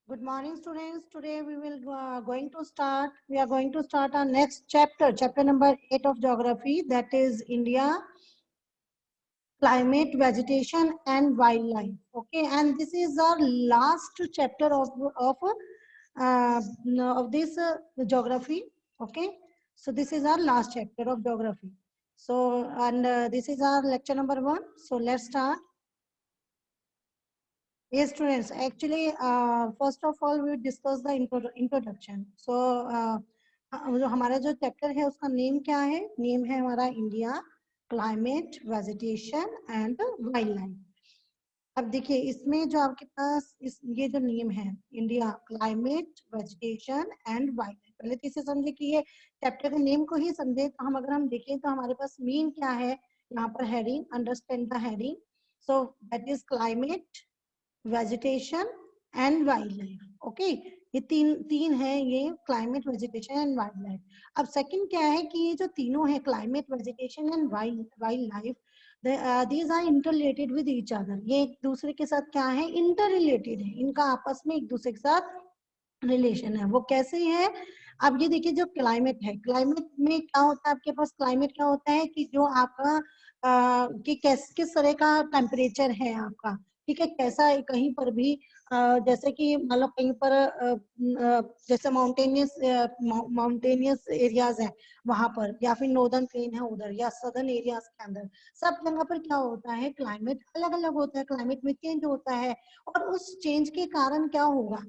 Good morning, students. Today we will going to start. We are going to start our next chapter, chapter number 8 of geography. That is India, climate, vegetation, and wildlife. Okay, and this is our last chapter uh, of this geography. Okay, so this is our last chapter of geography. So and this is our lecture number 1. So let's start. Yes, students. Actually, first of all, we discuss the introduction. So, जो हमारा जो chapter है उसका name क्या है? Name है हमारा India, climate, vegetation and wild life. अब देखिए इसमें जो आपके पास ये जो नेम है, India, climate, vegetation and wild life, पहले तो इसे समझे कि ये चैप्टर के नेम को ही समझे. तो हम अगर हम देखें तो हमारे पास मेन क्या है यहाँ पर? Heading. Understand the heading. So that is climate, vegetation and wild life. Okay, ये तीन तीन है, ये climate, vegetation and wild life. अब सेकंड क्या है कि ये जो तीनों है, climate, vegetation and wild life, these are interrelated with each other. ये एक दूसरे के साथ क्या है? इंटर रिलेटेड है. इनका आपस में एक दूसरे के साथ रिलेशन है. वो कैसे है? अब ये देखिए, जो क्लाइमेट है, क्लाइमेट में क्या होता है आपके पास? क्लाइमेट क्या होता है कि जो आपका कि किस तरह का टेम्परेचर है आपका, ठीक है, कैसा है कहीं पर भी. जैसे कि मान लो कहीं पर जैसे माउंटेनियस एरियाज है वहां पर, या फिर नॉर्दर्न प्लेन है उधर, या सदर्न एरियाज के अंदर, सब जगह पर क्या होता है? क्लाइमेट अलग अलग होता है, क्लाइमेट में चेंज होता है. और उस चेंज के कारण क्या होगा?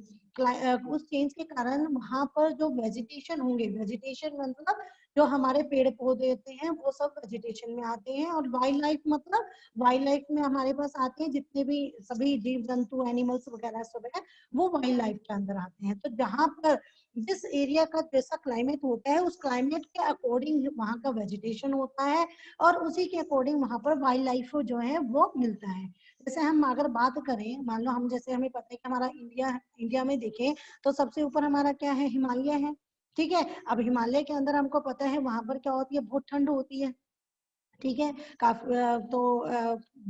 उस चेंज के कारण वहां पर जो वेजिटेशन होंगे, वेजिटेशन मतलब जो हमारे पेड़ पौधे होते हैं वो सब वेजिटेशन में आते हैं. और वाइल्ड लाइफ मतलब वाइल्ड लाइफ में हमारे पास आते हैं जितने भी सभी जीव जंतु, एनिमल्स वगैरह सब है, वो वाइल्ड लाइफ के अंदर आते हैं. तो जहां पर जिस एरिया का जैसा क्लाइमेट होता है, उस क्लाइमेट के अकॉर्डिंग वहां का वेजिटेशन होता है, और उसी के अकॉर्डिंग वहां पर वाइल्ड लाइफ जो है वो मिलता है. जैसे हम अगर बात करें, मान लो हम, जैसे हमें पता है कि हमारा इंडिया में देखें तो सबसे ऊपर हमारा क्या है? हिमालय है. ठीक है, अब हिमालय के अंदर हमको पता है वहां पर क्या होती है? बहुत ठंड होती है. ठीक है, काफी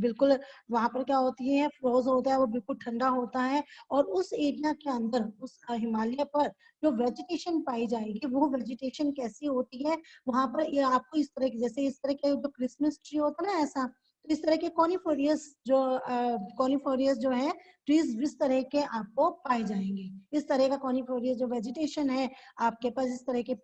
बिल्कुल वहां पर क्या होती है? फ्रोज होता है, वो बिल्कुल ठंडा होता है. और उस एरिया के अंदर, उस हिमालय पर जो वेजिटेशन पाई जाएगी, वो वेजिटेशन कैसी होती है वहां पर? ये आपको इस तरह की, जैसे इस तरह के जो क्रिसमस ट्री होता है ना, ऐसा, तो इस तरह के कॉनिफोरियस जो है ट्रीज, इस तरह के आपको पाए जाएंगे. इस तरह का कॉनिफोरियस जो वेजिटेशन है आपके पास, इस तरह के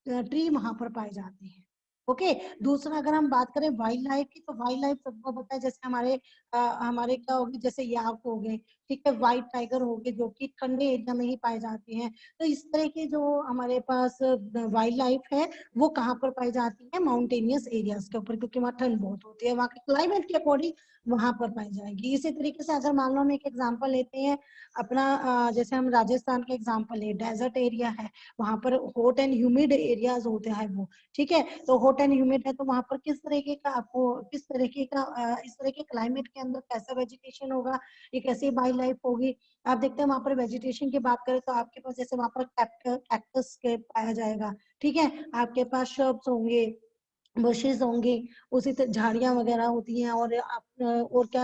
ट्री वहां पर पाए जाते हैं. ओके. दूसरा अगर हम बात करें वाइल्ड लाइफ की, तो वाइल्ड लाइफ सबको पता है, जैसे हमारे क्या होगी? जैसे याक हो गए, ठीक है, व्हाइट टाइगर हो गए, जो कि ठंडे एरिया में ही पाए जाते हैं. तो इस तरह के जो हमारे पास वाइल्ड लाइफ है, वो कहाँ पर पाई जाती है? माउंटेनियस एरियाज के ऊपर, क्योंकि वहाँ ठंड बहुत होती है, वहाँ के क्लाइमेट के अकॉर्डिंग वहां पर पाई जाएगी. इसी तरीके से अगर मान लो हम एक एग्जाम्पल लेते हैं अपना, जैसे हम राजस्थान का एग्जाम्पल ले, डेजर्ट एरिया है, वहां पर हॉट एंड ह्यूमिड एरियाज होते हैं वो. ठीक है, तो हॉट एंड ह्यूमिड है, तो वहां पर किस तरीके का आपको, किस तरीके का इस तरह के क्लाइमेट के अंदर कैसा वेजिटेशन होगा, ये कैसी वाइल्ड लाइफ होगी? आप देखते हैं वहां पर वेजिटेशन की बात करें तो आपके पास जैसे वहां पर कैक्टस के पाया जाएगा. ठीक है, आपके पास श्रब्स होंगे, बुशेस होंगे, उसी तरह झाड़ियां वगैरह होती हैं. और और क्या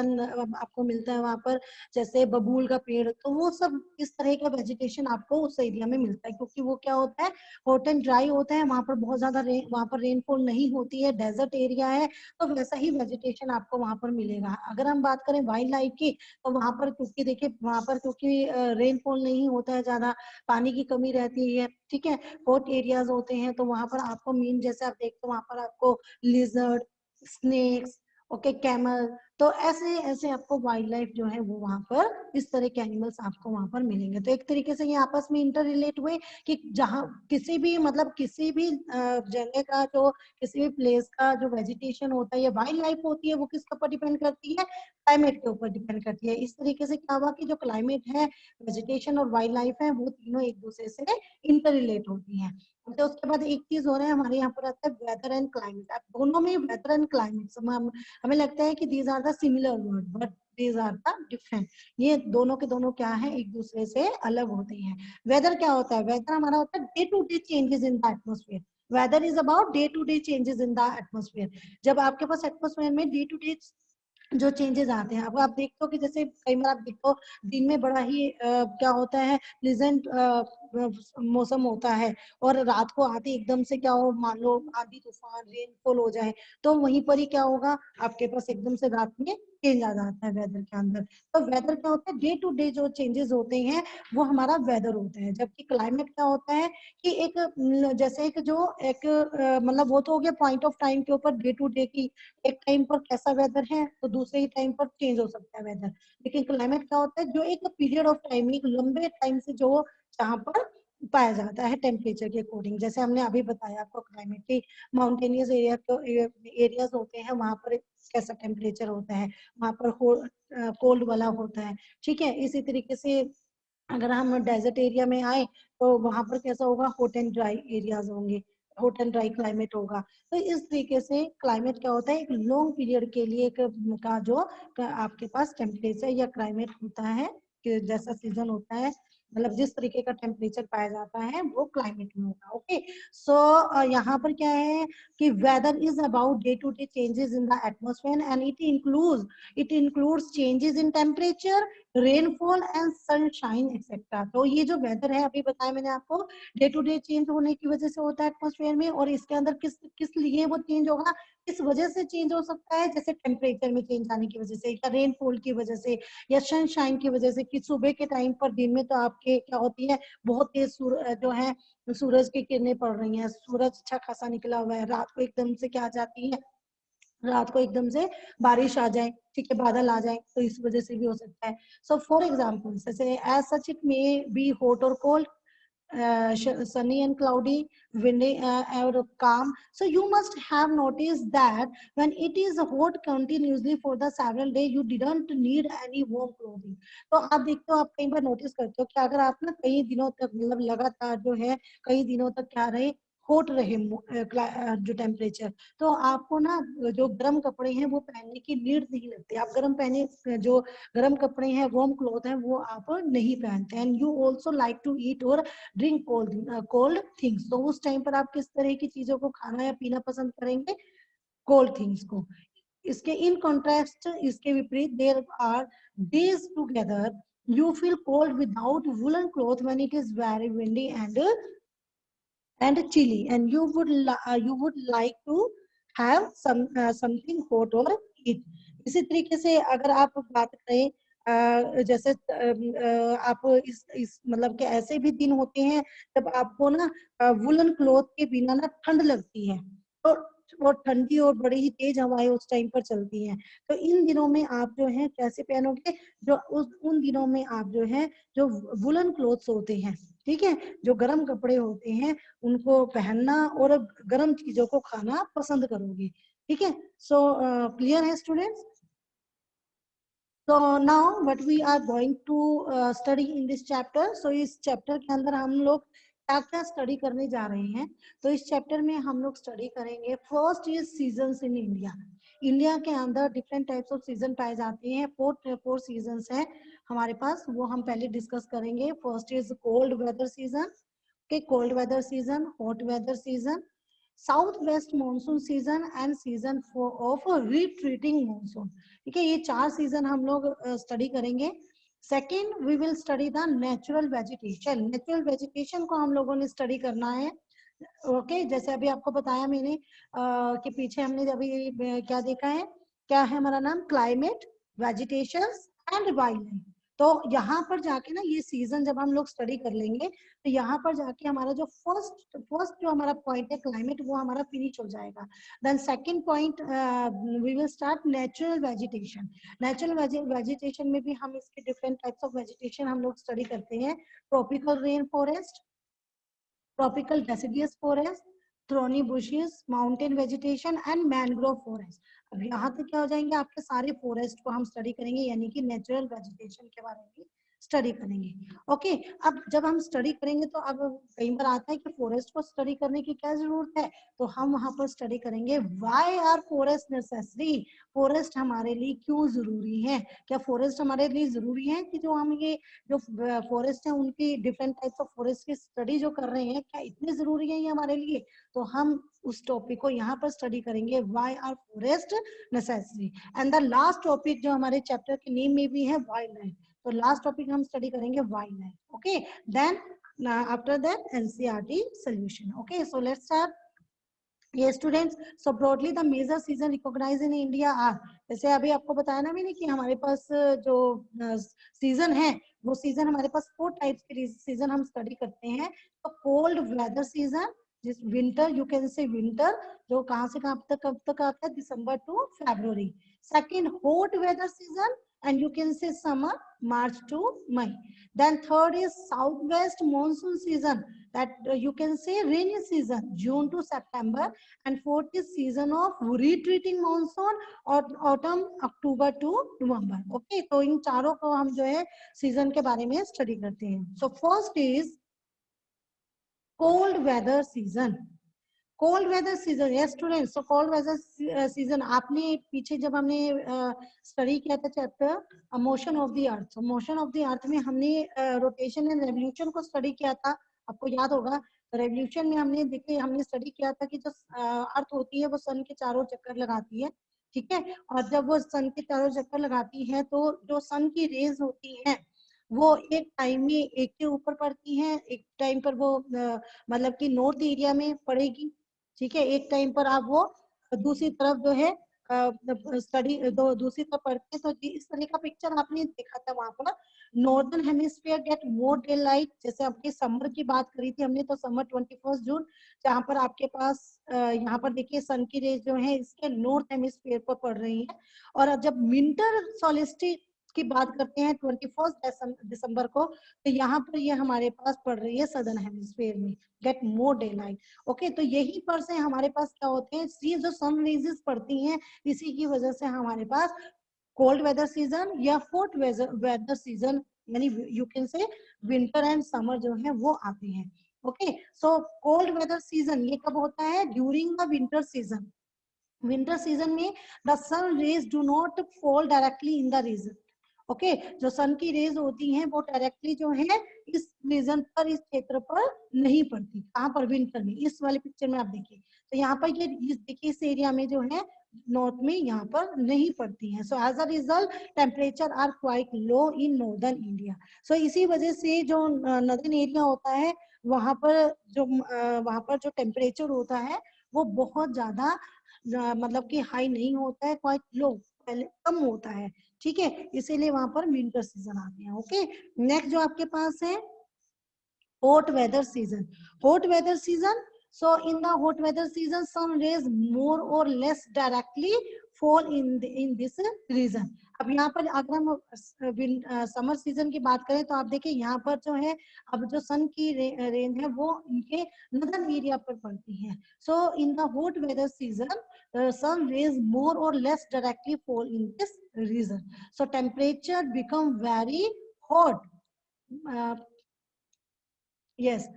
आपको मिलता है वहां पर? जैसे बबूल का पेड़, तो वो सब इस तरह का वेजिटेशन आपको उस एरिया में मिलता है, क्योंकि वो क्या होता है? हॉट एंड ड्राई होता है, वहां पर बहुत ज्यादा वहां पर रेनफॉल नहीं होती है, डेजर्ट एरिया है, तो वैसा ही वेजिटेशन आपको वहां पर मिलेगा. अगर हम बात करें वाइल्ड लाइफ की, तो वहां पर क्योंकि देखिए, वहां पर क्योंकि रेनफॉल नहीं होता है ज्यादा, पानी की कमी रहती है, ठीक है, हॉट एरियाज होते हैं, तो वहां पर आपको मीन, जैसे आप देखते हो वहां पर आपको लिजर्ड, स्नेक्स, ओके, कैमल, तो ऐसे ऐसे आपको वाइल्ड लाइफ जो है वो वहां पर इस तरह के एनिमल्स आपको वहां पर मिलेंगे. तो एक तरीके से ये आपस में इंटर रिलेट हुए कि जहां किसी भी, मतलब किसी भी जगह का जो, किसी भी प्लेस का जो वेजिटेशन होता है या वाइल्ड लाइफ होती है, वो किसके ऊपर डिपेंड करती है? क्लाइमेट के ऊपर डिपेंड करती है. इस तरीके से क्या हुआ कि जो क्लाइमेट है, वेजिटेशन और वाइल्ड लाइफ है, वो तीनों एक दूसरे से इंटर रिलेट होती हैं. तो उसके बाद एक चीज हो रहा है हमारे यहाँ पर आता है वेदर एंड क्लाइमेट. अब दोनों में वेदर एंड क्लाइमेट, हमें लगता है कि these are the similar word, but these are the different. ये दोनों के दोनों क्या है? एक दूसरे से अलग होते हैं. वेदर क्या होता है? वेदर हमारा होता है day to day changes in the atmosphere. Weather is about day to day changes in the atmosphere. जब आपके पास एटमोस्फेयर में डे टू डे जो चेंजेस आते हैं। अब आप देखते हो कि जैसे कई बार आप देखते हो दिन में बड़ा ही क्या होता है, प्लीजेंट मौसम होता है, और रात को आते एकदम से क्या हो, मान लो आंधी तूफान रेनफॉल हो जाए, तो वहीं पर ही क्या होगा, आपके पास एकदम से रात में चेंज आ जाता है वेदर के अंदर। तो वेदर क्या होता है, डे टू डे जो चेंजेस होते हैं वो हमारा वेदर होता है। जबकि क्लाइमेट क्या होता है कि एक जैसे एक जो एक मतलब वो तो हो गया पॉइंट ऑफ टाइम के ऊपर, डे टू डे की एक टाइम पर कैसा वेदर है तो दूसरे ही टाइम पर चेंज हो सकता है वेदर। लेकिन क्लाइमेट क्या होता है, जो एक पीरियड ऑफ टाइम, एक लंबे टाइम से जो जहाँ पर पाया जाता है टेम्परेचर के अकॉर्डिंग। जैसे हमने अभी बताया आपको क्लाइमेट की, माउंटेनियस एरियाज होते हैं वहां पर कैसा टेम्परेचर होता है, वहां पर कोल्ड वाला होता है। ठीक है, इसी तरीके से अगर हम डेजर्ट एरिया में आए तो वहां पर कैसा होगा, हॉट एंड ड्राई एरियाज होंगे, हॉट एंड ड्राई क्लाइमेट होगा। तो इस तरीके से क्लाइमेट क्या होता है, एक लॉन्ग पीरियड के लिए एक का जो आपके पास टेम्परेचर या क्लाइमेट होता है, कि जैसा सीजन होता है, मतलब जिस तरीके का टेम्परेचर पाया जाता है वो क्लाइमेट में होगा। ओके, सो यहाँ पर क्या है कि weather is about day to day changes in the atmosphere and it includes changes in temperature, rainfall and sunshine etcetera. तो ये जो वेदर है अभी बताया मैंने आपको, डे टू डे चेंज होने की वजह से होता है एटमॉस्फेयर में, और इसके अंदर किस किस लिए वो चेंज होगा, किस वजह से चेंज हो सकता है, जैसे टेम्परेचर में चेंज आने की वजह से, या रेनफॉल की वजह से, या सनशाइन की वजह से, कि सुबह के टाइम पर, दिन में तो आपके क्या होती है, बहुत तेज जो है सूरज की किरणें पड़ रही हैं, सूरज अच्छा खासा निकला हुआ है, रात को एकदम से क्या आ जाती है, रात को एकदम से बारिश आ जाए, ठीक है, बादल आ जाए, तो इस वजह से भी हो सकता है। सो फॉर एग्जाम्पल, जैसे as such it may be hot और cold, sunny and cloudy, windy or calm. So you must have noticed that when it is hot continuously for the several days, you didn't need any warm clothing. तो आप देखते हो, आप कई बार notice करते हो कि अगर आप ना कई दिनों तक, मतलब लगातार जो है कई दिनों तक क्या रहे, हॉट रहे जो टेम्परेचर, तो आपको ना जो गर्म कपड़े हैं वो पहनने की नीड नहीं लगती। आप गर्म पहने, जो गर्म कपड़े हैं, वार्म क्लॉथ हैं, वो आप नहीं पहनते। And you also like to eat और ड्रिंक कोल्ड थिंग्स। तो उस टाइम पर आप किस तरह की चीजों को खाना या पीना पसंद करेंगे, कोल्ड थिंग्स को। इसके इन कॉन्ट्रास्ट, इसके विपरीत, there are days together you feel cold without woolen cloth when it is very windy and chilly, and you would like to have something hot or eat. इसी तरीके से अगर आप बात करें, जैसे आप इस मतलब के ऐसे भी दिन होते हैं जब आपको ना वुलन क्लॉथ के बिना ना ठंड लगती है, तो वो ठंडी और बड़ी ही तेज हवाएं उस टाइम पर चलती हैं। तो इन दिनों में आप जो है कैसे पहनोगे, जो उन दिनों में आप जो है जो वुलन क्लॉथ्स होते हैं, ठीक है, जो गर्म कपड़े होते हैं उनको पहनना और गर्म चीजों को खाना पसंद करोगे। ठीक है, सो क्लियर है students? So now what we are going to study in this chapter. So इस चैप्टर के अंदर हम लोग क्या क्या स्टडी करने जा रहे हैं, तो इस चैप्टर में हम लोग स्टडी करेंगे, first is seasons in India. India के अंदर डिफरेंट टाइप्स ऑफ सीजन पाए जाते हैं, फोर सीजन्स हैं हमारे पास, वो हम पहले डिस्कस करेंगे। First is cold weather season, okay, cold weather season, hot weather season, southwest monsoon season and season of retreating monsoon। ठीक है, ये चार सीजन हम लोग स्टडी करेंगे। Second, we will study the natural vegetation. Natural vegetation को हम लोगों ने स्टडी करना है। ओके, जैसे अभी आपको बताया मैंने कि पीछे हमने अभी क्या देखा है, क्या है हमारा नाम, climate, vegetation and wild life. तो यहाँ पर जाके ना ये सीजन जब हम लोग स्टडी कर लेंगे, तो यहाँ पर जाके हमारा जो फर्स्ट जो हमारा पॉइंट है क्लाइमेट, वो हमारा फिनिश हो जाएगा। Then second point, we will start natural vegetation. Natural vegetation में भी हम इसके डिफरेंट टाइप्स ऑफ वेजिटेशन हम लोग स्टडी करते हैं। Tropical rain forest, tropical deciduous forest, thorny bushes, mountain vegetation and mangrove forest. अब यहाँ तक क्या हो जाएंगे, आपके सारे फॉरेस्ट को हम स्टडी करेंगे, यानी कि नेचुरल वेजिटेशन के बारे में स्टडी करेंगे। ओके, अब जब हम स्टडी करेंगे तो अब कई बार आता है कि फॉरेस्ट को स्टडी करने की क्या जरूरत है, तो हम वहां पर स्टडी करेंगे why are forest necessary, forest हमारे लिए क्यों जरूरी है। क्या फॉरेस्ट हमारे लिए जरूरी है कि जो हम ये जो फॉरेस्ट है उनकी डिफरेंट टाइप्स ऑफ फॉरेस्ट की स्टडी जो कर रहे हैं, क्या इतने जरूरी है ये हमारे लिए, तो हम उस टॉपिक को यहाँ पर स्टडी करेंगे, why are forest necessary. And the last topic जो हमारे चैप्टर के नेम में भी है, वाइल्ड लाइफ, तो लास्ट टॉपिक हम स्टडी करेंगे wildlife. Okay, then after that NCERT solution. Okay, so let's start. ये students, so broadly the major season recognise in India are, जैसे अभी आपको बताया ना मैंने कि हमारे पास जो सीजन है वो सीजन हमारे पास 4 टाइप्स के सीजन हम स्टडी करते हैं। तो कोल्ड वेदर सीजन, जिस winter, you can say winter, जो कहाँ से कब तक आता है, December to February. Second hot weather season, and you can say summer, March to May. Then third is southwest monsoon season, that you can say rainy season, June to September. And fourth is season of retreating monsoon, or autumn, October to November. Okay, तो इन चारों को हम जो है season के बारे में study करते हैं। So first is cold weather season. Cold weather season, yes students, so cold weather season, आपने पीछे जब हमने स्टडी किया था chapter motion of the earth, तो मोशन ऑफ द अर्थ में हमने रोटेशन एंड रेवोल्यूशन को स्टडी किया था, आपको याद होगा। रेवोल्यूशन में हमने देखिए हमने स्टडी किया था कि जो अर्थ होती है वो सन के चारों चक्कर लगाती है, ठीक है, और जब वो सन के चारों चक्कर लगाती है तो जो सन की रेज होती है वो एक टाइम में एक के ऊपर पड़ती है, एक टाइम पर वो मतलब कि नॉर्थ एरिया में पड़ेगी, ठीक है, एक टाइम पर आप वो दूसरी तरफ जो है स्टडी दूसरी तरफ पढ़ते हैं, तो इस तरह का पिक्चर आपने देखा था वहां पर। Northern hemisphere get more day light, जैसे आपके समर की बात करी थी हमने, तो समर 21 जून, जहाँ पर आपके पास यहाँ पर देखिए सन की रेज जो है इसके नॉर्थ हेमिस्फीयर पर पड़ रही है। और जब विंटर सोलिस्टिस की बात करते हैं 21 दिसंबर को, तो यहाँ पर ये हमारे पास पड़ रही है सदर्न हेमिस्फीयर में, get more day light. Okay, तो यही पर से हमारे पास क्या होते हैं, ये जो सन रेजेस पड़ती हैं इसी की वजह से हमारे पास कोल्ड वेदर सीजन या हॉट वेदर सीजन, यानी you can say winter and summer जो है वो आते हैं। Okay, so cold weather season ये कब होता है, during the winter season. Winter season में the sun rays do not fall directly in the region. Okay, जो सन की रेज होती हैं वो डायरेक्टली जो है इस रीजन पर, इस क्षेत्र पर नहीं पड़ती, कहाँ पर, विंटर में। इस वाले पिक्चर में आप देखिए, तो यहाँ पर ये देखिए इस एरिया में जो है नॉर्थ में यहाँ पर नहीं पड़ती हैं। So as a result temperature are quite low in northern India. So इसी वजह से जो नॉर्दर्न एरिया होता है वहां पर जो टेम्परेचर होता है वो बहुत ज्यादा मतलब कि हाई नहीं होता है, क्वाइट लो, पहले कम होता है, ठीक है, इसीलिए वहां पर विंटर सीजन आते हैं। ओके, नेक्स्ट जो आपके पास है hot weather season. Hot weather season, so in the hot weather season sun rays more or less directly fall in this region. अब यहाँ पर अगर हम समर सीजन की बात करें तो आप देखिए यहाँ पर जो है अब जो सन की रेंज है वो इनके नदर्न एरिया पर पड़ती है। So in the hot weather season sun rays more or less directly fall in this region, so temperature become very hot. uh, yes,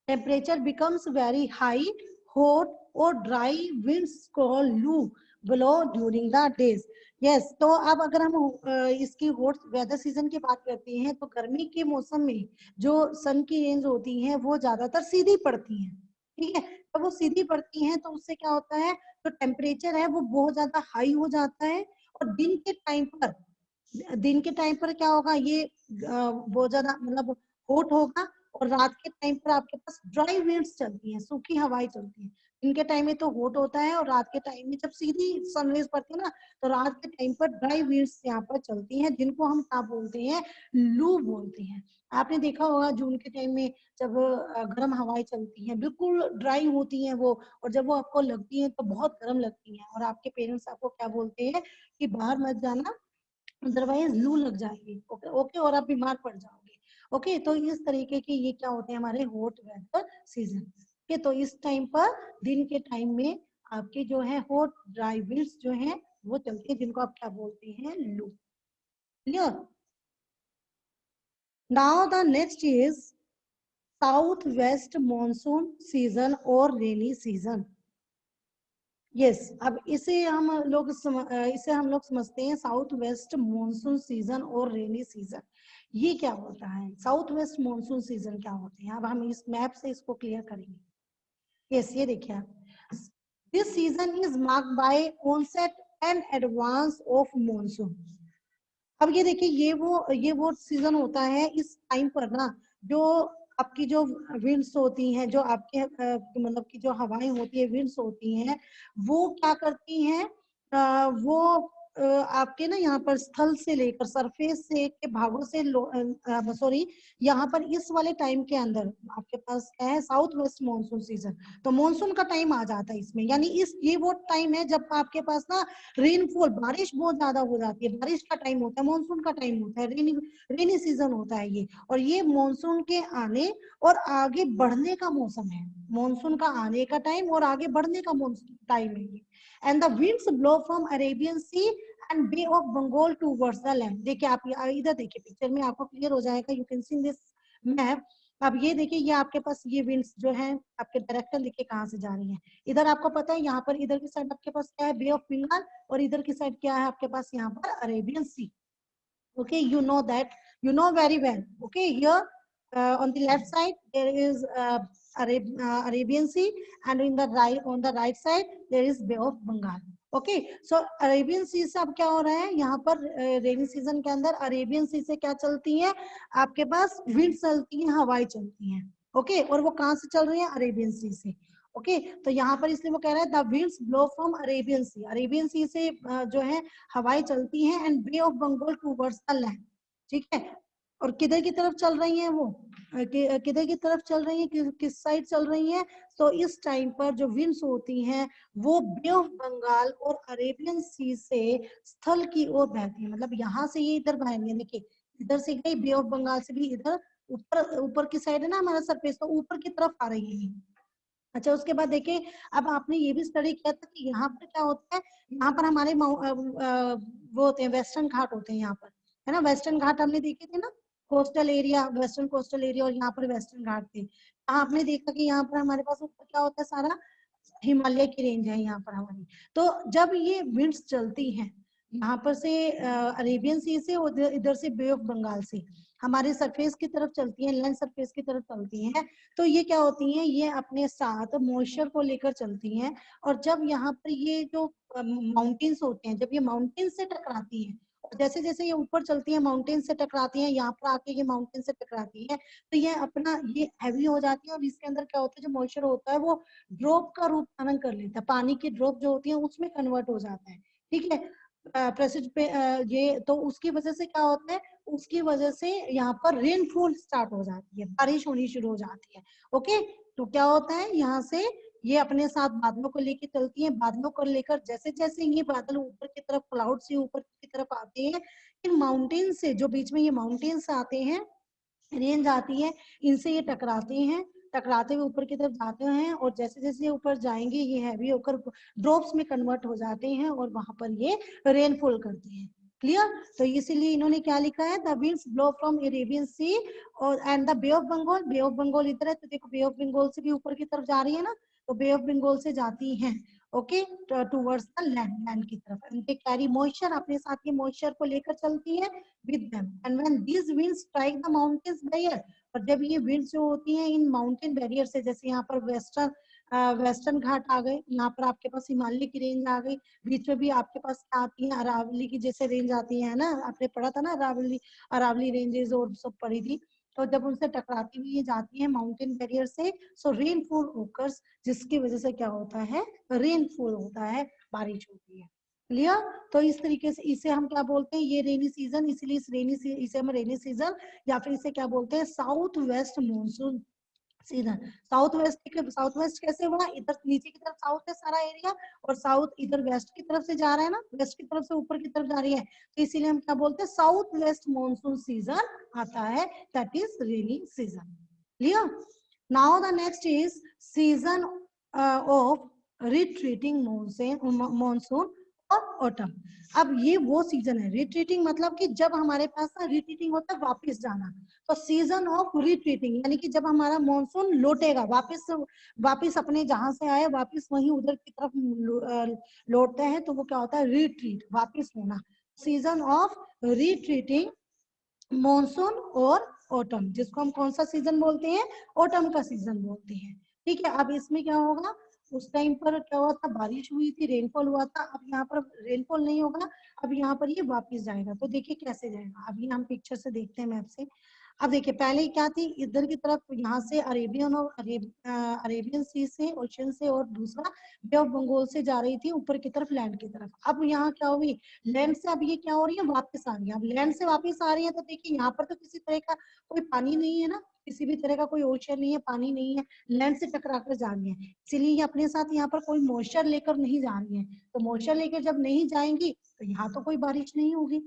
temperature becomes very high, hot or dry winds called loo blow during the days. Yes, तो अब अगर हम इसकी hot weather season की बात करते हैं तो गर्मी के मौसम में जो सन की रेंज होती हैं वो ज्यादातर सीधी पड़ती हैं, ठीक है, तो वो सीधी पड़ती हैं तो उससे क्या होता है, जो टेम्परेचर है वो बहुत ज्यादा हाई हो जाता है। और दिन के टाइम पर क्या होगा, ये बहुत ज्यादा मतलब हॉट होगा, और रात के टाइम पर आपके पास ड्राई विंड्स चलती हैं, सूखी हवाएं चलती हैं। दिन के टाइम में तो हॉट होता है, और रात के टाइम में जब सीधी सनराइज पड़ती है ना, तो रात के टाइम पर ड्राई विंड्स यहाँ पर चलती हैं, जिनको हम क्या बोलते हैं, लू बोलते हैं। आपने देखा होगा जून के टाइम में जब गर्म हवाएं चलती हैं, बिल्कुल ड्राई होती हैं वो, और जब वो आपको लगती हैं तो बहुत गर्म लगती हैं, और आपके पेरेंट्स आपको क्या बोलते हैं कि बाहर मत जाना, अदरवाइज लू लग जाएगी, ओके ओके, और आप बीमार पड़ जाओगे। ओके, तो इस तरीके के ये क्या होते हैं हमारे हॉट वेदर सीजन। ओके, तो इस टाइम पर दिन के टाइम में आपके जो है हॉट ड्राई विंड्स जो है वो चलती है, जिनको आप क्या बोलते हैं, लू। Clear? Now the next is south west monsoon season और रेनी सीजन। यस, अब इसे हम लोग समझते हैं साउथ वेस्ट मॉनसून सीजन और रेनी सीजन। ये क्या होता है, साउथ वेस्ट मॉनसून सीजन क्या होते हैं, अब हम इस मैप से इसको क्लियर करेंगे। यस, ये देखिए आप, this season is marked by onset and advance of monsoon. अब ये देखिए, ये वो सीजन होता है इस टाइम पर ना, जो आपकी जो विंड्स होती हैं, जो आपके मतलब की जो हवाएं होती है, विंड्स होती हैं, वो क्या करती हैं, वो आपके ना यहाँ पर स्थल से लेकर सरफेस से के भागों से सॉरी, यहाँ पर इस वाले टाइम के अंदर आपके पास क्या है, साउथ वेस्ट मानसून सीजन। तो मानसून का टाइम आ जाता है इसमें, यानी ये वो टाइम है जब आपके पास ना रेनफॉल, बारिश बहुत ज्यादा हो जाती है, बारिश का टाइम होता है, मानसून का टाइम होता है, रेनी सीजन होता है ये। और ये मानसून के आने और आगे बढ़ने का मौसम है, मानसून का आने का टाइम और आगे बढ़ने का टाइम है ये। And the winds blow from Arabian Sea and Bay of Bengal towards the land. देखिए आप इधर देखिए, पिक्चर में आपको क्लियर हो जाएगा, you can see this map. अब ये देखिए, ये आपके पास ये विंड्स जो है आपके डायरेक्टर देखिए कहाँ से जा रही है। इधर आपको पता है, यहाँ पर इधर की साइड आपके पास क्या है, बे ऑफ बंगाल, और इधर की साइड क्या है आपके पास, यहाँ पर Arabian Sea. Okay, you know that, you know very well. Okay, here on the left side there is Arabian Sea, and in the right, on the right side there is Bay of Bengal. Okay, so Arabian Sea से अब क्या हो रहा है, यहाँ पर rainy season के अंदर अरेबियन सी से क्या चलती है, आपके पास विंड चलती है, हवाएं चलती हैं। ओके, और वो कहाँ से चल रही है, अरेबियन सी से। ओके, तो यहाँ पर इसलिए वो कह रहा है the winds blow from Arabian Sea, Arabian Sea से जो है हवाएं चलती हैं, and Bay of Bengal towards the land. ठीक है, और किधर की तरफ चल रही हैं वो, किधर की तरफ चल रही है, किस साइड चल रही है। तो इस टाइम पर जो विंड्स होती हैं वो बे ऑफ बंगाल और अरेबियन सी से स्थल की ओर बहती है, मतलब यहाँ से ये इधर बहेंगे, देखिए इधर से गई, बे ऑफ बंगाल से भी इधर ऊपर ऊपर की साइड है ना हमारा सरफेस, तो ऊपर की तरफ आ रही है। अच्छा, उसके बाद देखिए, अब आपने ये भी स्टडी किया था कि यहाँ पर क्या होता है, यहाँ पर हमारे वो होते हैं वेस्टर्न घाट होते हैं यहाँ पर, है ना, वेस्टर्न घाट हमने देखे थे ना, coastal area, western coastal area, और यहाँ पर वेस्टर्न घाट थे। यहाँ आपने देखा कि यहाँ पर हमारे पास ऊपर क्या होता है, सारा हिमालय की रेंज है यहाँ पर हमारी। तो जब ये विंड्स चलती हैं यहाँ पर से अरेबियन सी से, इधर से बे ऑफ बंगाल से हमारे सरफेस की तरफ चलती है, लैंड सरफेस की तरफ चलती हैं, तो ये क्या होती हैं, ये अपने साथ मॉइस्चर को लेकर चलती हैं। और जब यहाँ पर ये जो माउंटेन्स होते हैं, जब ये माउंटेन से टकराती हैं, और जैसे जैसे ये ऊपर चलती है माउंटेन से टकराती हैं, यहाँ पर आके ये माउंटेन से टकराती है, तो ये अपना ये हैवी हो जाती है, और इसके अंदर क्या होता है, जो मॉइस्चर होता है वो ड्रॉप का रूप धारण कर लेता है, पानी की ड्रॉप जो होती है उसमें कन्वर्ट हो जाता है। ठीक है, प्रेसिड पे ये तो उसकी वजह से क्या होता है, उसकी वजह से यहाँ पर रेनफॉल स्टार्ट हो जाती है, बारिश होनी शुरू हो जाती है। ओके, तो क्या होता है, यहाँ से ये अपने साथ बादलों को लेकर चलती है, बादलों को लेकर जैसे जैसे ये बादल ऊपर की तरफ, क्लाउड से ऊपर की तरफ आते हैं, इन माउंटेन से, जो बीच में ये माउंटेन्स आते हैं, रेंज आती है, इनसे ये टकराते हैं, टकराते हुए ऊपर की तरफ जाते हैं, और जैसे जैसे ऊपर जाएंगे ये हैवी होकर ड्रॉप्स में कन्वर्ट हो जाते हैं, और वहां पर ये रेनफॉल करते हैं। क्लियर, तो इसीलिए इन्होंने क्या लिखा है, the winds blow from Arabian Sea और and the Bay of Bengal, Bay of Bengal इधर है, तो देखो बे ऑफ बंगाल से भी ऊपर की तरफ जा रही है ना, तो बे ऑफ बंगाल से जाती हैं, okay, towards the land, land की तरफ, इनके कैरी मॉइस्चर, अपने साथ ये मॉइस्चर को लेकर चलती है with them, and when these winds strike the mountains barrier, और जब ये winds जो होती हैं इन माउंटेन बैरियर से, जैसे यहाँ पर वेस्टर्न घाट आ गए, यहाँ पर आपके पास हिमालय की रेंज आ गई, बीच में भी आपके पास क्या आती है, अरावली की जैसे रेंज आती है ना, आपने पढ़ा था ना, अरावली, अरावली रेंजेस और सब पढ़ी थी। तो जब उनसे टकराती हुई ये जाती है माउंटेन बैरियर से, सो रेनफॉल ओकर्स, जिसकी वजह से क्या होता है, रेनफॉल होता है, बारिश होती है। क्लियर, तो इस तरीके से इसे हम क्या बोलते हैं, ये रेनी सीजन, इसलिए इसे हम रेनी सीजन, या फिर इसे क्या बोलते हैं, south west monsoon season. South west कैसे हुआ, इधर नीचे की तरफ साउथ है सारा एरिया, और साउथ इधर वेस्ट की तरफ से जा रहा है ना, वेस्ट की तरफ से ऊपर की तरफ जा रही है, तो इसीलिए हम क्या बोलते हैं, साउथ वेस्ट मॉनसून सीजन आता है, that is rainy season. Clear, now the next is season of retreating monsoon, और ऑटम। अब ये वो सीजन है रिट्रीटिंग, मतलब कि जब हमारे पास ना रिट्रीटिंग होता है वापस जाना, तो सीजन ऑफ रिट्रीटिंग यानी कि जब हमारा मॉनसून लौटेगा वापस अपने जहां से आए वापस वहीं उधर की तरफ लौटते हैं, तो वो क्या होता है रिट्रीट, वापस होना। सीजन ऑफ रिट्रीटिंग मॉनसून और ऑटम, जिसको हम कौन सा सीजन बोलते हैं, ऑटम का सीजन बोलते हैं। ठीक है, अब इसमें क्या होगा, उस टाइम पर क्या हुआ था, बारिश हुई थी, रेनफॉल हुआ था। अब यहाँ पर रेनफॉल नहीं होगा, अब यहाँ पर ये वापस जाएगा। तो देखिए कैसे जाएगा, अभी हम पिक्चर से देखते हैं मैप से। अब देखिए पहले क्या थी, इधर की तरफ यहाँ से अरेबियन सी से, ओशन से, और दूसरा बे ऑफ बंगाल से जा रही थी ऊपर की तरफ लैंड की तरफ। अब यहाँ क्या हुई, लैंड से अब ये क्या हो रही है, वापस आ रही है। अब लैंड से वापस आ रही है तो देखिए यहाँ पर तो किसी तरह का कोई पानी नहीं है ना, किसी भी तरह का कोई ओशन नहीं है, पानी नहीं है, लैंड से टकरा कर जा रही है। इसीलिए ये अपने साथ यहाँ पर कोई मॉइस्चर लेकर नहीं जा रही है। तो मॉइस्चर लेकर जब नहीं जाएंगी तो यहाँ तो कोई बारिश नहीं होगी,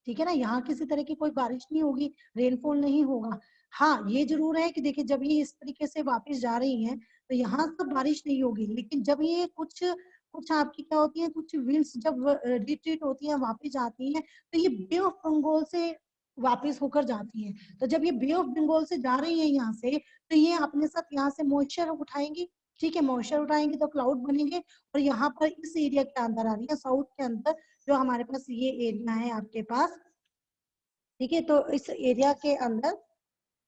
ठीक है ना, यहाँ किसी तरह की कोई बारिश नहीं होगी, रेनफॉल नहीं होगा। हाँ ये जरूर है कि देखिए जब ये इस तरीके से वापस जा रही हैं तो यहाँ तो बारिश नहीं होगी, लेकिन जब ये कुछ कुछ आपकी क्या होती है, कुछ विंड्स जब रिट्रीट होती है वापस जाती हैं, तो ये बे ऑफ बंगाल से वापस होकर जाती हैं। तो जब ये बे ऑफ बंगाल से जा रही है यहाँ से, तो ये अपने साथ यहाँ से मॉइस्चर उठाएंगी, ठीक है, मॉइस्चर उठाएंगे तो क्लाउड बनेंगे, और यहाँ पर इस एरिया के अंदर आ रही है, साउथ के अंदर जो हमारे पास ये एरिया है आपके पास, ठीक है, तो इस एरिया के अंदर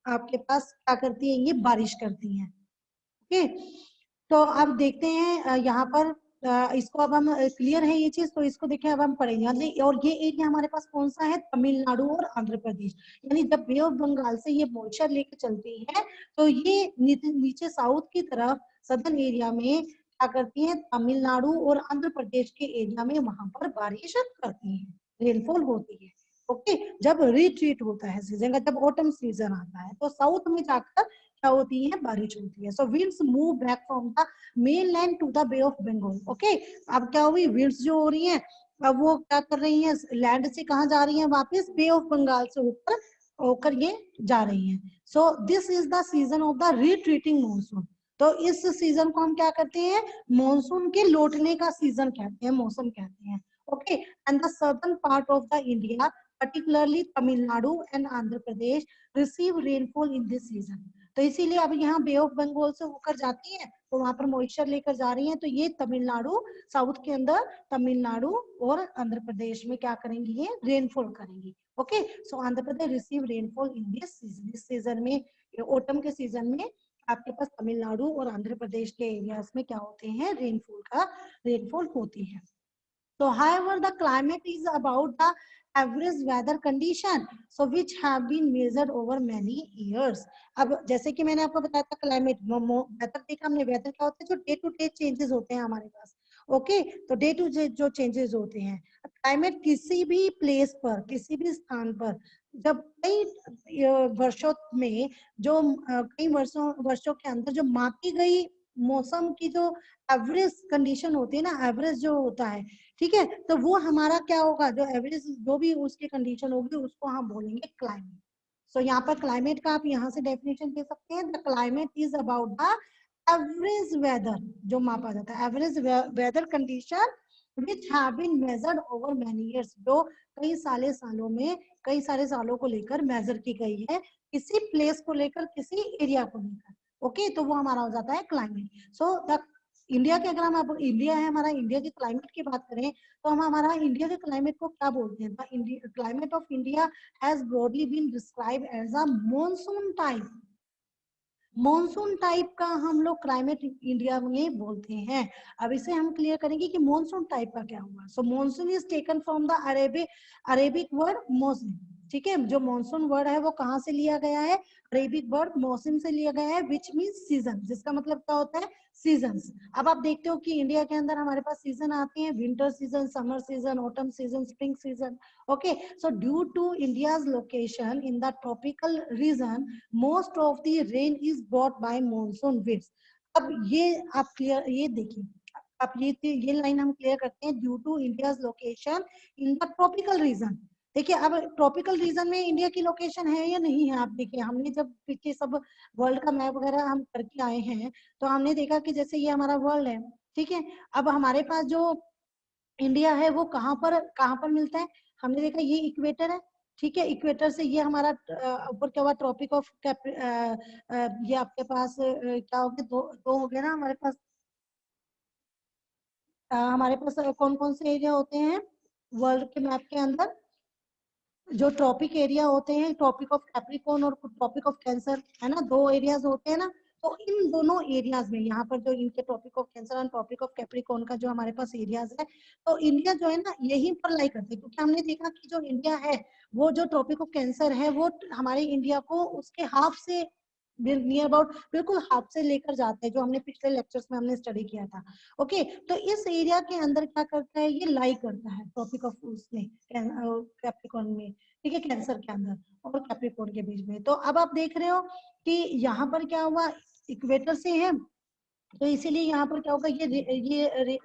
आपके पास क्या करती है, ये बारिश करती है। ओके, तो अब देखते हैं यहाँ पर इसको, अब हम क्लियर है ये चीज, तो इसको देखें अब हम पढ़ेंगे। और ये एरिया हमारे पास कौन सा है, तमिलनाडु और आंध्र प्रदेश। यानी जब बे ऑफ बंगाल से ये मॉइस्चर लेके चलती है तो ये नीचे साउथ की तरफ सदर्न एरिया में क्या करती है, तमिलनाडु और आंध्र प्रदेश के एरिया में वहां पर बारिश करती है, रेनफॉल होती है। ओके, जब रिट्रीट होता है सीजन का, जब ऑटम सीजन आता है तो साउथ में जाकर क्या होती है, बारिश होती है। So winds move back from the mainland to the Bay of Bengal. Okay, अब क्या हुई, विंड्स जो हो रही है अब वो क्या कर रही है, लैंड से कहा जा रही है, वापस बे ऑफ बंगाल से ऊपर होकर ये जा रही है। So this is the season of the retreating monsoon. तो इस सीजन को हम क्या कहते हैं, मॉनसून के लौटने का सीजन कहते हैं, मौसम कहते हैं। Okay, and the southern part of the India particularly Tamil Nadu and Andhra Pradesh receive rainfall in this season। तो इसीलिए अब यहाँ बे ऑफ बंगाल से होकर जाती है तो वहां पर मॉइस्चर लेकर जा रही है, तो ये तमिलनाडु, साउथ के अंदर तमिलनाडु और आंध्र प्रदेश में क्या करेंगी, ये रेनफॉल करेंगी। Okay, so Andhra Pradesh receive rainfall in this season. इस सीजन में, ऑटम के सीजन में आपके पास तमिलनाडु और आंध्र प्रदेश के एरियाज में क्या होते हैं, रेनफॉल होती है। So however the climate is about the average weather condition so which have been measured over many years। अब जैसे कि मैंने आपको बताया था क्लाइमेट, वेदर देखा हमने, वेदर क्या होता है, जो डे टू डे चेंजेस होते हैं हमारे पास। ओके, तो डे टू डे जो चेंजेस होते हैं, क्लाइमेट किसी भी प्लेस पर, किसी भी स्थान पर जब कई वर्षों में, जो कई वर्षों के अंदर जो मापी गई मौसम की जो एवरेज कंडीशन होती है ना, एवरेज जो होता है, ठीक है, तो वो हमारा क्या होगा, जो एवरेज जो भी उसकी कंडीशन होगी उसको हम बोलेंगे क्लाइमेट। सो यहाँ पर क्लाइमेट का आप यहाँ से डेफिनेशन दे सकते हैं, the climate is about the average weather, जो मापा जाता है, average weather condition which have been measured over many years, जो कई सारे सालों को लेकर मेजर की गई है, किसी प्लेस को लेकर, किसी एरिया को लेकर। ओके, तो वो हमारा हो जाता है क्लाइमेट। सो द इंडिया के, अगर हम अब इंडिया है हमारा, इंडिया के क्लाइमेट की बात करें तो हम हमारा इंडिया के क्लाइमेट को क्या बोलते हैं, the climate of India has broadly been describe as a monsoon type. Monsoon type का हम लोग क्लाइमेट इंडिया में बोलते हैं। अब इसे हम क्लियर करेंगे कि मॉनसून टाइप का क्या हुआ। So monsoon is taken from the Arabic word मौसम, ठीक है, जो मॉनसून वर्ड है वो कहाँ से लिया गया है, अरेबिक वर्ड मौसम से लिया गया है, विच मीन्स सीजन, जिसका मतलब क्या होता है, सीजन्स। अब आप देखते हो कि इंडिया के अंदर हमारे पास सीजन आते हैं, winter season, summer season, autumn season, spring season. Okay, so due to India's location in the tropical region most of the rain is brought by monsoon winds. अब ये आप क्लियर, ये देखिए, आप ये लाइन हम क्लियर करते हैं, due to India's location in the tropical region. देखिए अब ट्रॉपिकल रीजन में इंडिया की लोकेशन है या नहीं है, आप देखिए, हमने जब पीछे सब वर्ल्ड का मैप वगैरह हम करके आए हैं तो हमने देखा कि जैसे ये हमारा वर्ल्ड है, ठीक है, अब हमारे पास जो इंडिया है वो कहाँ पर मिलता है? हमने देखा ये इक्वेटर है, ठीक है, इक्वेटर से ये हमारा ऊपर क्या हुआ, ट्रॉपिक ऑफ ये आपके पास क्या हो गया, दो हो गया ना हमारे पास। हमारे पास कौन कौन से एरिया होते हैं वर्ल्ड के मैप के अंदर? जो ट्रॉपिक एरिया होते हैं, ट्रॉपिक ऑफ कैप्रिकॉर्न और ट्रॉपिक ऑफ कैंसर, है ना, दो एरियाज होते हैं ना। तो इन दोनों एरियाज में यहाँ पर जो इनके ट्रॉपिक ऑफ कैंसर और ट्रॉपिक ऑफ कैप्रिकॉर्न का जो हमारे पास एरियाज है, तो इंडिया जो है ना यहीं पर लाई करते हैं, क्योंकि हमने देखा कि जो इंडिया है वो जो ट्रॉपिक ऑफ कैंसर है वो हमारे इंडिया को उसके हाफ से नियर अबाउट बिल्कुल हाफ से लेकर जाते हैं, जो हमने पिछले लेक्चर्स में हमने स्टडी किया था। ओके, तो इस एरिया के अंदर क्या करता है, ये लाई करता है ट्रॉपिक ऑफ उसमें कैप्रिकॉर्न में, ठीक है, कैंसर के अंदर और कैप्रिकॉर्न के बीच में। तो अब आप देख रहे हो कि यहाँ पर क्या हुआ, इक्वेटर से है, तो इसीलिए यहाँ पर क्या होगा, ये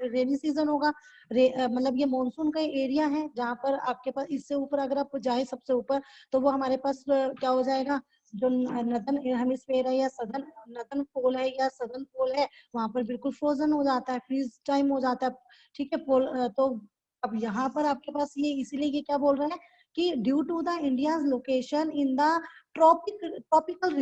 रेनी सीजन होगा, मतलब ये मानसून का एरिया है, जहाँ पर आपके पास इससे ऊपर अगर आप जाए सबसे ऊपर, तो वो हमारे पास क्या हो जाएगा, जो नदन हेमिस्फेयर है या सदर्न नदन पोल है या सदर्न पोल है, वहां पर बिल्कुल फ्रोजन हो जाता है, फ्रीज टाइम हो जाता है, ठीक है पोल। तो अब यहाँ पर आपके पास ये इसीलिए ये क्या बोल रहे हैं कि due to the India location in the tropical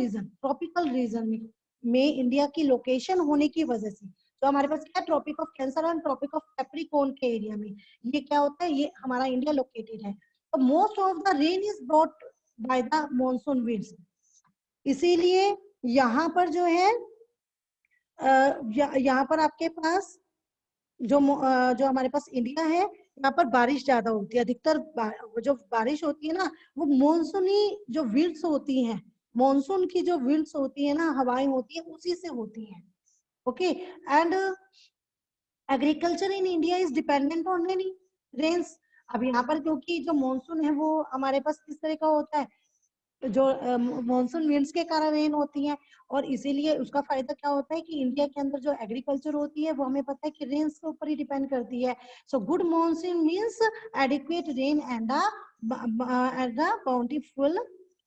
region में इंडिया की लोकेशन होने की वजह से, तो हमारे पास क्या ट्रॉपिक ऑफ कैंसर और ट्रॉपिक ऑफ कैप्रिकॉर्न के एरिया में ये क्या होता है, ये हमारा इंडिया लोकेटेड है। तो most of the rain is brought by the monsoon winds, इसीलिए यहाँ पर जो है यहाँ पर आपके पास जो हमारे पास इंडिया है, यहाँ पर बारिश ज्यादा होती है, अधिकतर जो बारिश होती है ना वो मानसूनी जो विंड्स होती हैं, मानसून की जो विंड्स होती है ना, हवाएं होती है, उसी से होती है। Okay, and agriculture in India is dependent on rains. अब यहाँ पर क्योंकि जो मानसून है वो हमारे पास किस तरह का होता है, जो मानसून विंड्स के कारण रेन होती है, और इसीलिए उसका फायदा क्या होता है कि इंडिया के अंदर जो एग्रीकल्चर होती है वो हमें पता है कि रेन्स के ऊपर ही डिपेंड करती है। So good monsoon means adequate rain and the bountiful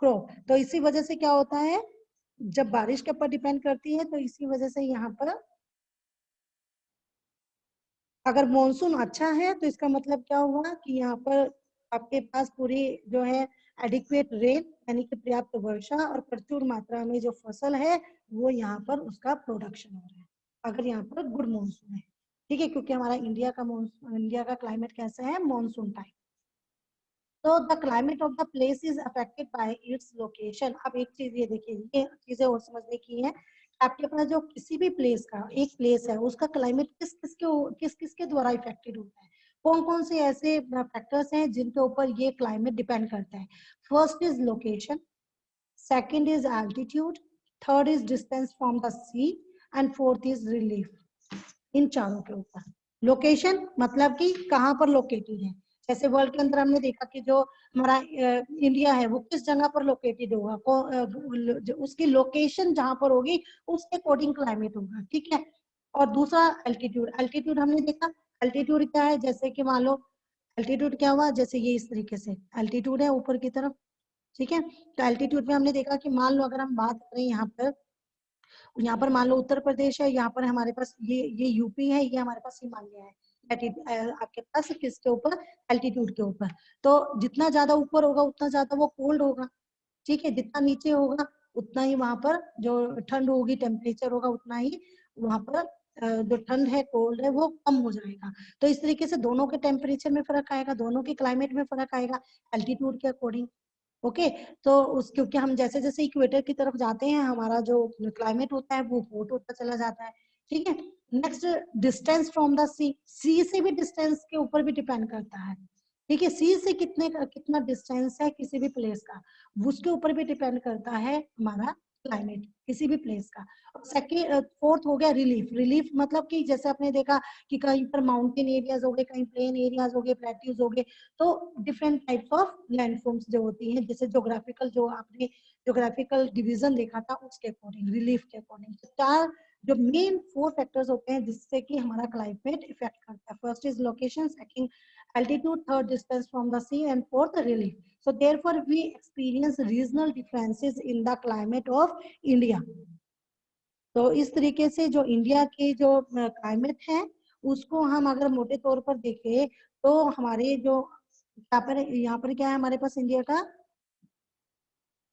crop. तो इसी वजह से क्या होता है, जब बारिश के ऊपर डिपेंड करती है, तो इसी वजह से यहाँ पर अगर मॉनसून अच्छा है तो इसका मतलब क्या हुआ कि यहाँ पर आपके पास पूरी जो है एडिक्वेट रेन यानी कि पर्याप्त वर्षा और प्रचुर मात्रा में जो फसल है वो यहाँ पर उसका प्रोडक्शन हो रहा है, अगर यहाँ पर गुड मॉनसून है, ठीक है, क्योंकि हमारा इंडिया का क्लाइमेट कैसा है, मॉनसून टाइप। तो the climate of the place is affected by its location. अब एक चीज ये देखिए, ये चीजें और समझने की है, आपके पास जो किसी भी प्लेस का एक प्लेस है उसका क्लाइमेट किस किस के द्वारा इफेक्टेड होता है, कौन कौन से ऐसे फैक्टर्स हैं जिनके ऊपर ये क्लाइमेट डिपेंड करता है। First is location, second is altitude, third is distance from the sea, and fourth is relief. इन चारों के ऊपर लोकेशन मतलब कि कहाँ पर लोकेटेड है, जैसे वर्ल्ड के अंदर हमने देखा कि जो हमारा इंडिया है वो किस जगह पर लोकेटेड होगा, उसकी लोकेशन जहां पर होगी उसके अकॉर्डिंग क्लाइमेट होगा, ठीक है। और दूसरा एल्टीट्यूड, एल्टीट्यूड हमने देखा, एल्टीट्यूड क्या है, जैसे कि मान लो एल्टीट्यूड क्या हुआ, जैसे ये इस तरीके से एल्टीट्यूड है ऊपर की तरफ, ठीक है। तो एल्टीट्यूड में हमने देखा कि मान लो अगर हम बात करें यहाँ पर मान लो उत्तर प्रदेश है, यहाँ पर हमारे पास ये यूपी है, ये हमारे पास हिमालय है, आपके पास किसके ऊपर, एल्टीट्यूड के ऊपर। तो जितना ज्यादा ऊपर होगा उतना ज्यादा वो कोल्ड होगा, ठीक है, जितना नीचे होगा उतना ही वहां पर जो ठंड होगी, टेम्परेचर होगा उतना ही वहां पर जो ठंड है कोल्ड है वो कम हो जाएगा। तो इस तरीके से दोनों के टेम्परेचर में फर्क आएगा, दोनों के क्लाइमेट में फर्क आएगा एल्टीट्यूड के अकॉर्डिंग। ओके, तो उस क्योंकि हम जैसे जैसे इक्वेटर की तरफ जाते हैं हमारा जो क्लाइमेट होता है वो हॉट होता चला जाता है, ठीक है। नेक्स्ट, डिस्टेंस फ्रॉम द सी, सी से भी डिस्टेंस के ऊपर भी डिपेंड करता है, ठीक है, सी से कितना डिस्टेंस है किसी भी प्लेस का, उसके ऊपर भी डिपेंड करता है हमारा क्लाइमेट किसी भी प्लेस का। सेकेंड फोर्थ हो गया रिलीफ, रिलीफ मतलब कि जैसे आपने देखा कि कहीं पर माउंटेन एरियाज हो गए, कहीं प्लेन एरियाज हो गए, प्लेट्यूज हो गए, तो डिफरेंट टाइप्स ऑफ लैंडफॉर्म्स जो होती हैं, जैसे जोग्राफिकल जो आपने जोग्राफिकल डिवीजन देखा था उसके अकॉर्डिंग, रिलीफ के अकॉर्डिंग, तो चार जो मेन फोर फैक्टर्स होते हैं जिससे कि हमारा क्लाइमेट इफेक्ट करता है। First is location, second altitude, third distance from the sea, and fourth relief. So therefore we experience regional differences in the climate of India. तो इस तरीके से जो इंडिया के जो क्लाइमेट है उसको हम अगर मोटे तौर पर देखें तो हमारे जो यहाँ पर क्या है हमारे पास इंडिया का,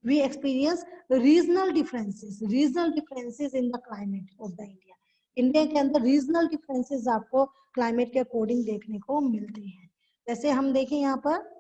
we experience regional differences in the climate of the India. India के अंदर रीजनल डिफरेंसेस आपको क्लाइमेट के अकॉर्डिंग देखने को मिलते हैं। जैसे हम देखें यहाँ पर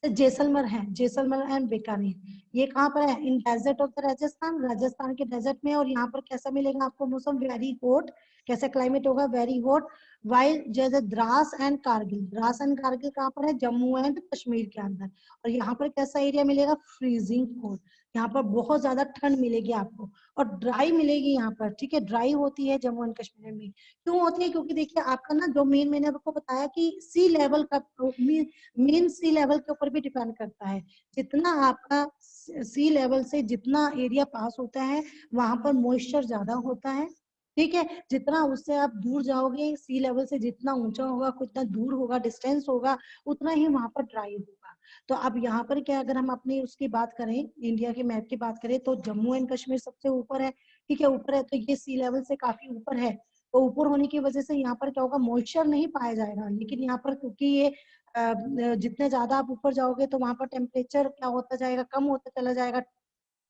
जैसलमेर है, जैसलमेर एंड बीकानेर, ये कहाँ पर है? In desert of the Rajasthan, Rajasthan के डेजर्ट में। और यहाँ पर कैसा मिलेगा आपको मौसम? Very hot. कैसा क्लाइमेट होगा? Very hot. वाइल जैसे द्रास एंड कारगिल, द्रास एंड कारगिल कहाँ पर है? जम्मू एंड कश्मीर के अंदर। और यहाँ पर कैसा एरिया मिलेगा? Freezing cold. यहाँ पर बहुत ज्यादा ठंड मिलेगी आपको और ड्राई मिलेगी यहाँ पर, ठीक है। ड्राई होती है जम्मू एंड कश्मीर में। क्यों होती है? क्योंकि देखिए आपका ना जो मेन, मैंने आपको बताया कि सी लेवल का, मेन सी लेवल के ऊपर भी डिपेंड करता है। जितना आपका सी लेवल से जितना एरिया पास होता है वहां पर मॉइस्चर ज्यादा होता है, ठीक है। जितना उससे आप दूर जाओगे सी लेवल से, जितना ऊंचा होगा, कितना दूर होगा, डिस्टेंस होगा, उतना ही वहां पर ड्राई होगा। तो अब यहाँ पर क्या, अगर हम अपनी उसकी बात करें, इंडिया के मैप की बात करें, तो जम्मू एंड कश्मीर सबसे ऊपर है, ठीक है। ऊपर है तो ये सी लेवल से काफी ऊपर है, तो ऊपर होने की वजह से यहाँ पर क्या होगा? मॉइस्चर नहीं पाया जाएगा। लेकिन यहाँ पर क्योंकि ये जितने ज्यादा आप ऊपर जाओगे तो वहां पर टेम्परेचर क्या होता जाएगा? कम होता चला जाएगा।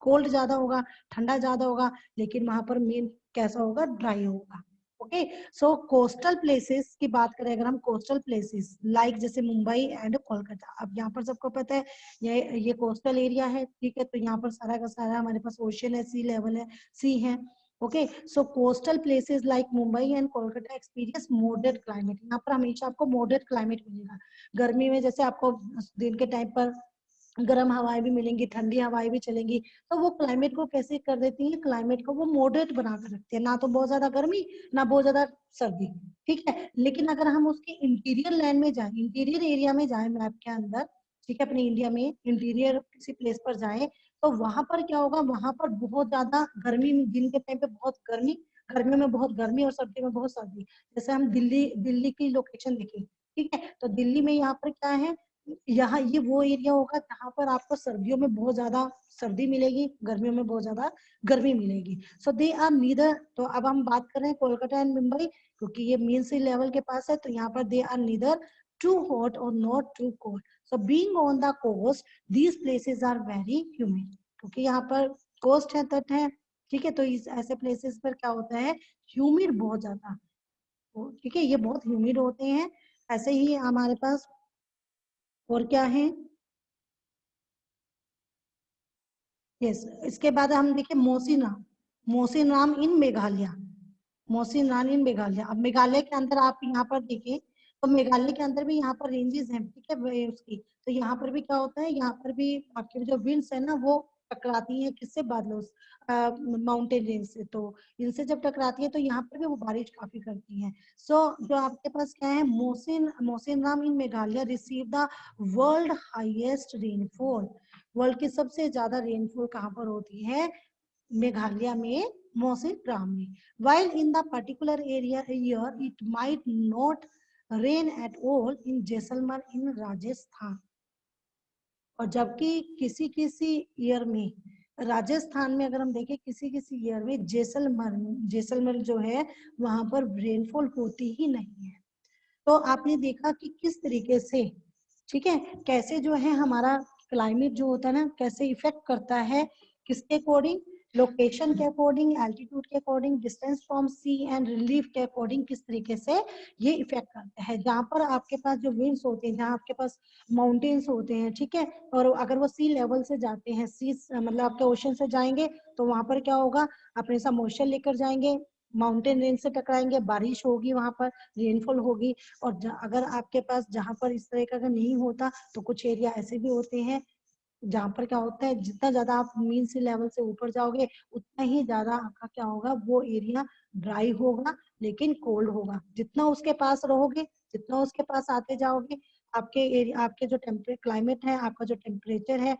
कोल्ड ज्यादा होगा, ठंडा ज्यादा होगा, लेकिन वहां पर मेन कैसा होगा? ड्राई होगा। ओके, सो कोस्टल प्लेसेस की बात करें अगर हम, कोस्टल प्लेसेस लाइक जैसे मुंबई एंड कोलकाता, अब यहाँ पर सबको पता है ये कोस्टल एरिया है, ठीक है। तो यहाँ पर सारा का सारा हमारे पास ओशन है, सी लेवल है, सी है। Okay, so coastal places like Mumbai and Kolkata experience moderate climate. यहाँ पर हमेशा आपको मॉडरेट क्लाइमेट मिलेगा। गर्मी में जैसे आपको दिन के टाइम पर गर्म हवाएं भी मिलेंगी, ठंडी हवाएं भी चलेंगी, तो वो क्लाइमेट को कैसे कर देती है? क्लाइमेट को वो मॉडरेट बना कर रखती है, ना तो बहुत ज्यादा गर्मी ना बहुत ज्यादा सर्दी, ठीक है। लेकिन अगर हम उसके इंटीरियर लैंड में जाए, इंटीरियर एरिया में जाए मैप के अंदर, ठीक है, अपने इंडिया में इंटीरियर किसी प्लेस पर जाए, तो वहां पर क्या होगा? वहां पर बहुत ज्यादा गर्मी, दिन के टाइम पे बहुत गर्मी, गर्मियों में बहुत गर्मी और सर्दी में बहुत सर्दी। जैसे हम दिल्ली दिल्ली की लोकेशन देखें, ठीक है, तो दिल्ली में यहाँ पर क्या है? यहाँ ये वो एरिया होगा जहाँ पर आपको सर्दियों में बहुत ज्यादा सर्दी मिलेगी, गर्मियों में बहुत ज्यादा गर्मी मिलेगी। सो दे आर नीदर, तो अब हम बात कर रहे हैं कोलकाता एंड मुंबई, क्योंकि ये मेन सी लेवल के पास है, तो यहाँ पर they are neither too hot और not too cold. So being on the coast these places are very humid, क्योंकि यहाँ पर कोस्ट है, तट है, ठीक है। तो इस ऐसे प्लेसेस पर क्या होता है? ह्यूमिड बहुत ज्यादा, ठीक है, ये बहुत ह्यूमिड होते हैं। ऐसे ही हमारे पास और क्या है? यस, इसके बाद हम देखें मौसिनराम, मौसिनराम इन मेघालय, मौसिनराम इन मेघालय। अब मेघालय के अंदर आप यहाँ पर देखें तो मेघालय के अंदर भी यहाँ पर रेंजेस हैं, ठीक है, उसकी। तो यहाँ पर भी क्या होता है? यहाँ पर भी आपके जो विंड्स है ना वो टकराती हैं किससे? बादलों से, माउंटेन रेंज से। तो इनसे जब टकराती है तो यहाँ पर भी वो बारिश काफी करती हैं। सो जो आपके पास क्या है? Mawsynram in Meghalaya receive the world highest rainfall. World की सबसे ज्यादा रेनफॉल कहाँ पर होती है? मेघालय में, मौसिनराम में। while in the particular area year it might not rain at all in Jaisalmer in Rajasthan. और जबकि किसी किसी ईयर में, राजस्थान में अगर हम देखें किसी किसी ईयर में जैसलमेर जो है वहां पर रेनफॉल होती ही नहीं है। तो आपने देखा कि किस तरीके से, ठीक है, कैसे जो है हमारा क्लाइमेट जो होता है ना कैसे इफेक्ट करता है, किसके अकॉर्डिंग? लोकेशन के अकॉर्डिंग, एल्टीट्यूड के according, distance from sea and relief के अकॉर्डिंग, किस तरीके से ये इफेक्ट करता है। जहाँ पर आपके पास जो विंड्स होते हैं, जहाँ आपके पास माउंटेन्स होते हैं, ठीक है, और अगर वो सी लेवल से जाते हैं, सी मतलब आपके ओशन से जाएंगे, तो वहां पर क्या होगा? अपने साथ मॉइस्चर लेकर जाएंगे, माउंटेन रेंज से टकराएंगे, बारिश होगी, वहां पर रेनफॉल होगी। और अगर आपके पास जहां पर इस तरह का अगर नहीं होता तो कुछ एरिया ऐसे भी होते हैं जहां पर क्या होता है? जितना ज्यादा आप मीन सी लेवल से ऊपर जाओगे उतना ही ज्यादा आपका क्या होगा? वो एरिया ड्राई होगा लेकिन कोल्ड होगा। जितना उसके पास रहोगे, जितना उसके पास आते जाओगे, आपके एरिया, आपके जो टेम्परेचर क्लाइमेट है, आपका जो टेम्परेचर है,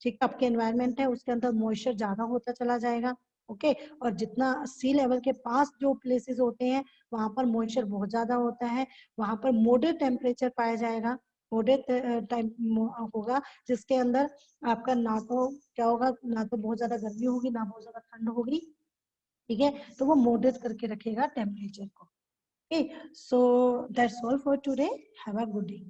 ठीक, आपके एनवायरनमेंट है, उसके अंदर मॉइस्चर ज्यादा होता चला जाएगा। ओके, और जितना सी लेवल के पास जो प्लेसेस होते हैं वहां पर मॉइस्चर बहुत ज्यादा होता है, वहां पर मॉडरेट टेम्परेचर पाया जाएगा, मॉडरेट टाइम होगा, जिसके अंदर आपका ना तो क्या होगा? ना तो बहुत ज्यादा गर्मी होगी ना बहुत ज्यादा ठंड होगी, ठीक है। तो वो मॉडरेट करके रखेगा टेम्परेचर को। Okay, so that's all for today. Have a good day.